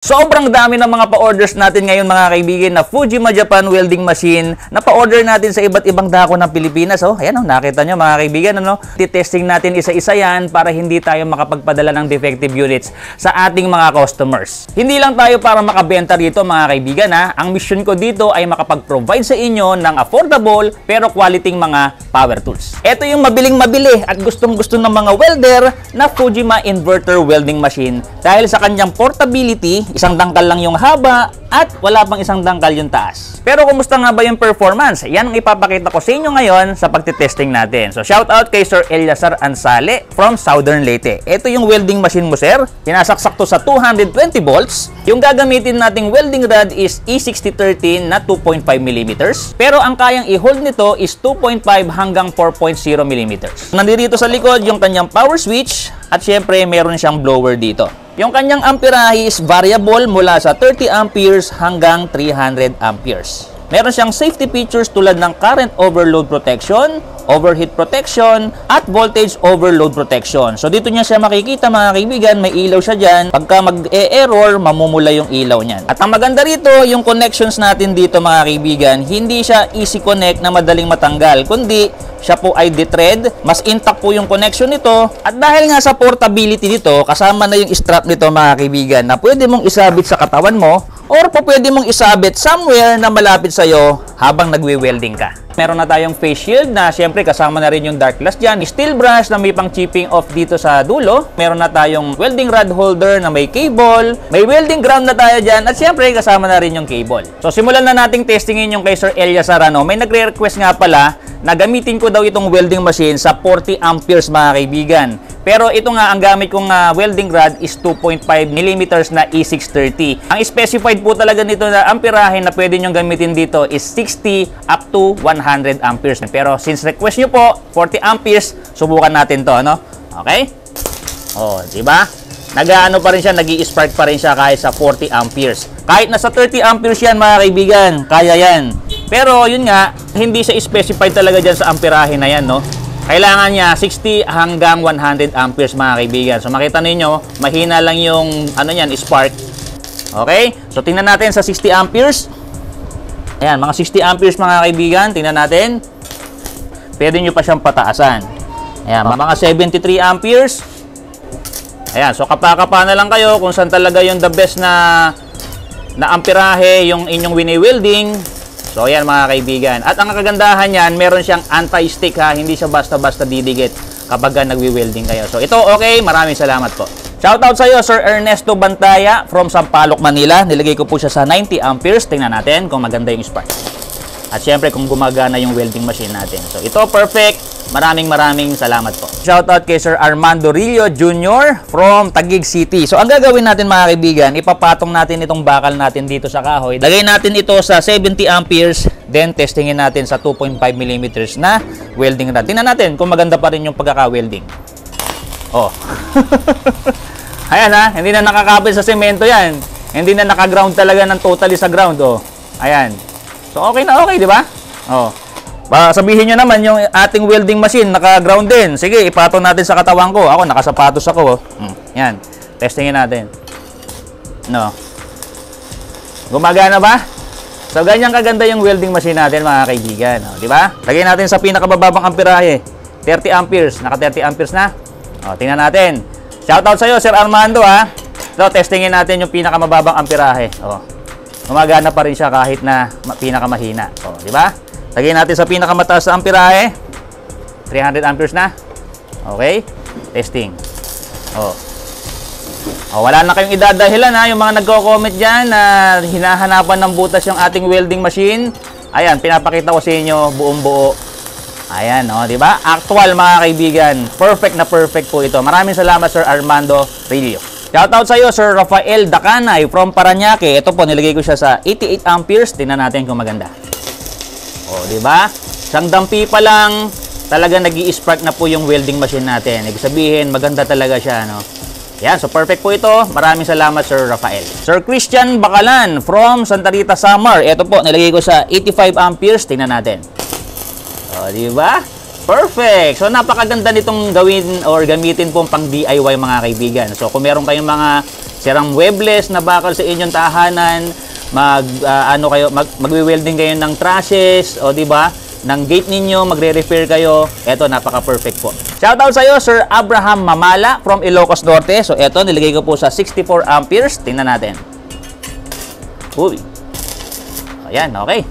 Sobrang dami ng mga pa-orders natin ngayon mga kaibigan na Fujima Japan welding machine na pa-order natin sa iba't ibang dako ng Pilipinas. Oh, ayan oh, nakita nyo mga kaibigan, ano? Titesting natin isa-isa yan para hindi tayo makapagpadala ng defective units sa ating mga customers. Hindi lang tayo para makabenta dito mga kaibigan ha. Ang mission ko dito ay makapag-provide sa inyo ng affordable pero quality mga power tools. Ito yung mabiling-mabili at gustong-gusto ng mga welder na Fujima inverter welding machine dahil sa kanyang portability. Isang dangkal lang yung haba at wala pang isang dangkal yung taas. Pero kumusta nga ba yung performance? Yan ang ipapakita ko sa inyo ngayon sa pagtitesting natin. So shout out kay Sir Eliazar Ansale from Southern Leyte. Ito yung welding machine mo sir. Sinasaksak to sa 220 volts. Yung gagamitin nating welding rod is E6013 na 2.5 mm. Pero ang kayang i-hold nito is 2.5 hanggang 4.0 mm. Nandito sa likod yung kanyang power switch at syempre meron siyang blower dito. Yung kanyang amperahe is variable mula sa 30 amperes hanggang 300 amperes. Meron siyang safety features tulad ng current overload protection, overheat protection, at voltage overload protection. So dito niya siya makikita mga kaibigan, may ilaw siya dyan. Pagka mag-e-error, mamumula yung ilaw niyan. At ang maganda rito, yung connections natin dito mga kaibigan, hindi siya easy connect na madaling matanggal, kundi siya po ay de-thread, mas intact po yung connection nito. At dahil nga sa portability nito, kasama na yung strap nito mga kaibigan na pwede mong isabit sa katawan mo or po pwede mong isabit somewhere na malapit sa'yo habang nagwe-welding ka. Meron na tayong face shield na syempre kasama na rin yung dark glass dyan. Steel brush na may pang chipping off dito sa dulo. Meron na tayong welding rod holder na may cable. May welding ground na tayo dyan. At syempre kasama na rin yung cable. So simulan na nating testingin yung kay Sir Eliazar. May nagre-request nga pala na gamitin ko daw itong welding machine sa 40 amperes mga kaibigan. Pero ito nga, ang gamit kong welding rod is 2.5 mm na E630. Ang specified po talaga nito na amperahe na pwede nyong gamitin dito is 60 up to 100 amperes. Pero since request nyo po, 40 amperes, subukan natin to, ano? Okay? Oh, diba? Nag-ano pa rin siya, nag-i-spark pa rin siya kahit sa 40 amperes. Kahit nasa 30 amperes yan mga kaibigan, kaya yan. Pero yun nga, hindi siya specified talaga dyan sa amperahe na yan, no? Kailangan niya 60 hanggang 100 amperes mga kaibigan. So makita ninyo, mahina lang yung ano niyan, spark. Okay? So tingnan natin sa 60 amperes. Ayan, mga 60 amperes mga kaibigan, tingnan natin. Pwede nyo pa siyang pataasan. Ayan, mga 73 amperes. Ayan, so kapaka-pa na lang kayo kung saan talaga yung the best na amperahe yung inyong wini-welding. So ayan mga kaibigan. At ang kagandahan niyan, meron siyang anti-stick ha. Hindi siya basta-basta didikit kapag nagwi-welding kayo. So ito okay, maraming salamat po. Shoutout sa iyo Sir Ernesto Bantaya from Sampaloc, Manila. Nilagay ko po siya sa 90 amperes. Tingnan natin kung maganda yung spark. At syempre kung gumagana yung welding machine natin. So ito perfect. Maraming salamat po. Shoutout kay Sir Armando Rillo Jr. from Taguig City. So ang gagawin natin mga kaibigan, ipapatong natin itong bakal natin dito sa kahoy. Lagay natin ito sa 70 amperes, then testingin natin sa 2.5 mm na welding rod. Tingnan natin kung maganda pa rin yung pagkaka-welding. Oh. Ayan ha, hindi na nakakapit sa semento yan. Hindi na naka-ground talaga ng totally sa ground. Oh. Ayan. So okay na okay, di ba? Oh. Sabihin nyo naman yung ating welding machine naka-ground din. Sige, ipatong natin sa katawan ko. Ako, nakasapatos ako. Yan. Testingin natin. No. Gumagana ba? So, ganyan kaganda yung welding machine natin, mga kaibigan. O, di ba? Lagay natin sa pinakabababang amperahe. 30 amperes. Naka 30 amperes na. O, tingnan natin. Shoutout sa'yo, Sir Armando, ha. So, testingin natin yung pinakamababang amperahe. O. Gumagana pa rin siya kahit na pinakamahina. O, di ba? Lagay natin sa pinakamataas na amperahe. 300 amperes na. Okay. Testing. Oh. Oh, wala na kayong idadahilan ha. Yung mga nagko-comment dyan na hinahanapan ng butas yung ating welding machine. Ayan, pinapakita ko sa inyo buong buo. Ayan, oh, di ba? Actual mga kaibigan. Perfect na perfect po ito. Maraming salamat Sir Armando Rillo. Shoutout sa iyo Sir Rafael Dacanay from Parañaque. Ito po, nilagay ko siya sa 88 amperes. Tingnan natin kung maganda. O, di ba? Isang dampi pa lang, talaga nag-i-spark na po yung welding machine natin. Ibig sabihin, maganda talaga siya, no? Yan, so perfect po ito. Maraming salamat, Sir Rafael. Sir Christian Bacalan from Santa Rita, Samar. Ito po, nilagay ko sa 85 amperes. Tingnan natin. O, di ba? Perfect! So, napakaganda nitong gawin or gamitin pong pang DIY mga kaibigan. So, kung meron kayong mga sirang webless na bakal sa inyong tahanan, magwe-welding kayo ng trusses, o di ba? Ng gate ninyo, magre-repair kayo. Eto, napaka-perfect po. Shoutout sa iyo, Sir Abraham Mamala from Ilocos Norte. So, eto, nilagay ko po sa 64 amperes. Tingnan natin. Uy. Ayan, okay.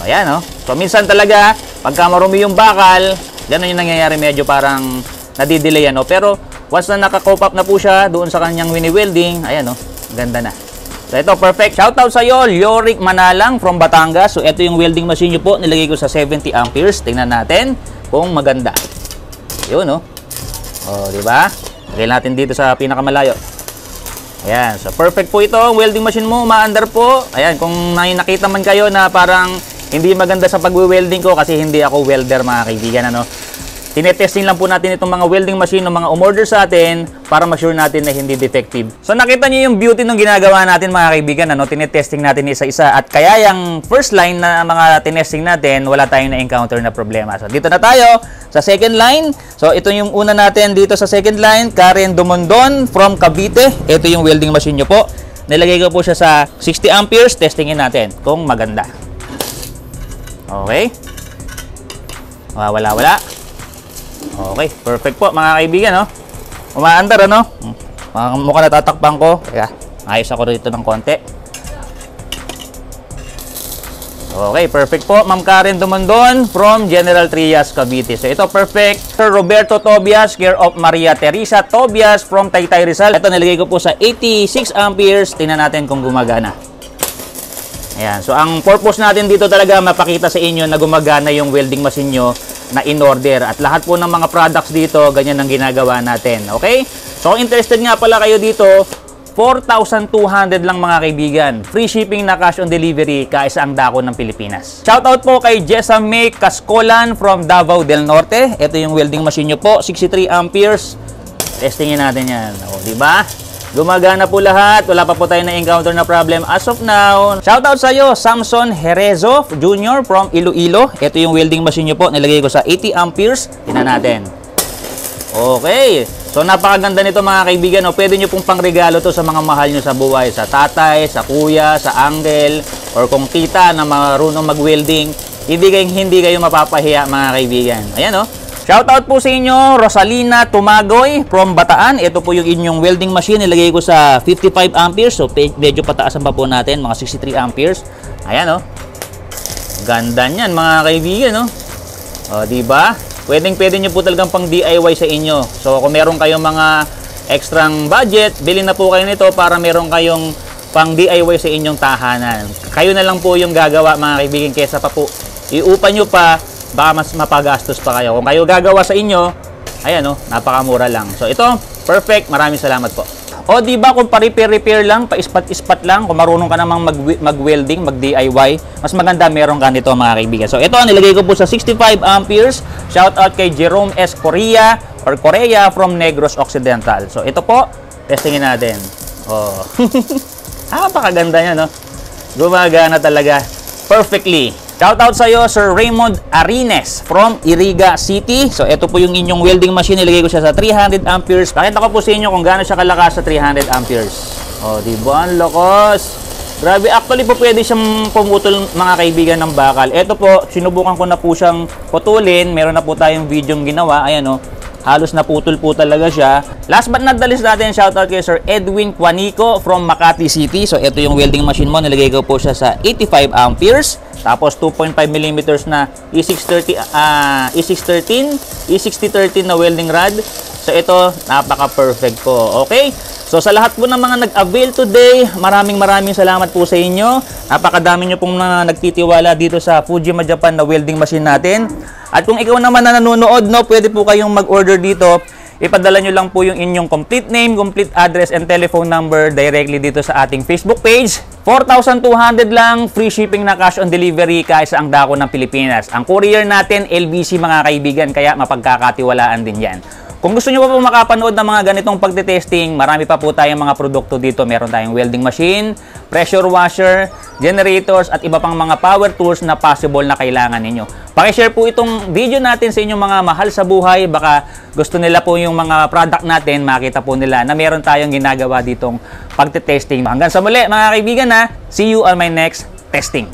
Ayan, oh. So, minsan talaga, pagka marumi yung bakal, ganun yung nangyayari, medyo parang nadidelay, no? Pero, once na naka-cope up na po siya doon sa kanyang wini-welding, ayan, oh. Ganda na. So, ito, perfect. Shoutout sa iyo, Yorick Manalang from Batangas. So, ito yung welding machine nyo po. Nilagay ko sa 70 amperes. Tingnan natin kung maganda. Yun, no? O, diba? Lagay natin dito sa pinakamalayo. Ayan. So, perfect po ito. Welding machine mo, umaandar po. Ayan, kung nakita man kayo na parang hindi maganda sa pag-welding ko kasi hindi ako welder, mga kaibigan, ano? Tinetesting lang po natin itong mga welding machine ng mga umorder sa atin para ma-sure natin na hindi defective. So nakita niyo yung beauty ng ginagawa natin, mga kaibigan, ano? Tinetesting natin isa-isa at kaya yung first line na mga tinesting natin, wala tayong na-encounter na problema. So dito na tayo sa second line. So ito yung una natin dito sa second line, Karen Dumondon from Cavite. Ito yung welding machine nyo po. Nilagay ko po siya sa 60 amperes. Testingin natin kung maganda. Okay. Wala. Okay, perfect po mga kaibigan, no? Umaandar, ano? Mukhang natatakpan ko. Kaya, ayos ako dito ng konti. Okay, perfect po. Ma'am Karen Dumondon from General Trias, Cavite. So, ito, perfect. Sir Roberto Tobias, care of Maria Teresa Tobias from Taytay Rizal. Ito, nilagay ko po sa 86 amperes. Tingnan natin kung gumagana. Ayan. So, ang purpose natin dito talaga mapakita sa inyo na gumagana yung welding machine nyo na in-order. At lahat po ng mga products dito, ganyan ang ginagawa natin. Okay? So, kung interested nga pala kayo dito, 4,200 lang mga kaibigan. Free shipping na cash on delivery kaisa ang dako ng Pilipinas. Shoutout po kay Jessa May Cascolan from Davao del Norte. Ito yung welding machine nyo po. 63 amperes. Testingin natin yan. O, diba? Gumagana po lahat. Wala pa po tayo na-encounter na problem as of now. Shoutout sa iyo, Samson Herezo Jr. from Iloilo. Ito yung welding machine nyo po. Nilagay ko sa 80 amperes. Tingnan natin. Okay. So, napakaganda nito mga kaibigan. O, pwede nyo pong pangregalo to sa mga mahal nyo sa buhay. Sa tatay, sa kuya, sa uncle, or kung tita na marunong mag-welding. Hindi kayo mapapahiya mga kaibigan. Ayan, o. Shoutout po sa inyo, Rosalina Tumagoy from Bataan. Ito po yung inyong welding machine. Nilagay ko sa 55 amperes. So, medyo pataasan pa po natin. Mga 63 amperes. Ayan, oh. Ganda niyan, mga kaibigan, no? O, diba? Pwede nyo po talagang pang DIY sa inyo. So, kung meron kayong mga extrang budget, bilhin na po kayo nito para meron kayong pang DIY sa inyong tahanan. Kayo na lang po yung gagawa, mga kaibigan, kesa pa po iupa nyo pa, baka mas mapagastos pa kayo. Kung kayo gagawa sa inyo, ayan, no, napakamura lang. So ito, perfect. Maraming salamat po. O di ba kung pa-repair lang, pa-ispat-ispat lang, kung marunong ka namang mag-welding, mag-DIY, mas maganda meron ka nito mga kaibigan. So ito, nilagay ko po sa 65 amperes. Shout out kay Jerome S. Korea or Korea from Negros Occidental. So ito po, testingin natin. Oh. Napakaganda niya, no? Gumagana talaga perfectly. Shoutout sa iyo, Sir Raymond Arines from Iriga City. So, ito po yung inyong welding machine. Nilagay ko siya sa 300 amperes. Pakita ko po sa inyo kung gaano siya kalakas sa 300 amperes. O, diba? Ang lakas. Grabe. Actually po, pwede siyang pumutol, mga kaibigan, ng bakal. Ito po, sinubukan ko na po siyang putulin. Meron na po tayong video ginawa. Ayan, o. Halos naputol po talaga siya. Last but not the least natin, shoutout kay Sir Edwin Quanico from Makati City. So, ito yung welding machine mo. Nilagay ko po siya sa 85 amperes. Tapos, 2.5 mm na E6013 na welding rod. So, ito, napaka-perfect po. Okay? So, sa lahat po ng mga nag-avail today, maraming salamat po sa inyo. Napakadami nyo pong nagtitiwala dito sa Fujima Japan na welding machine natin. At kung ikaw naman na nanonood, no, pwede po kayong mag-order dito. Ipadala nyo lang po yung inyong complete name, complete address, and telephone number directly dito sa ating Facebook page. 4,200 lang, free shipping na cash on delivery kaisa ang dako ng Pilipinas. Ang courier natin, LBC mga kaibigan, kaya mapagkakatiwalaan din yan. Kung gusto nyo pa po makapanood ng mga ganitong pagtitesting, marami pa po tayong mga produkto dito. Meron tayong welding machine, pressure washer, generators, at iba pang mga power tools na possible na kailangan ninyo. Paki-share po itong video natin sa inyong mga mahal sa buhay. Baka gusto nila po yung mga product natin, makita po nila na meron tayong ginagawa ditong pagte-testing. Hanggang sa muli mga kaibigan, see you on my next testing.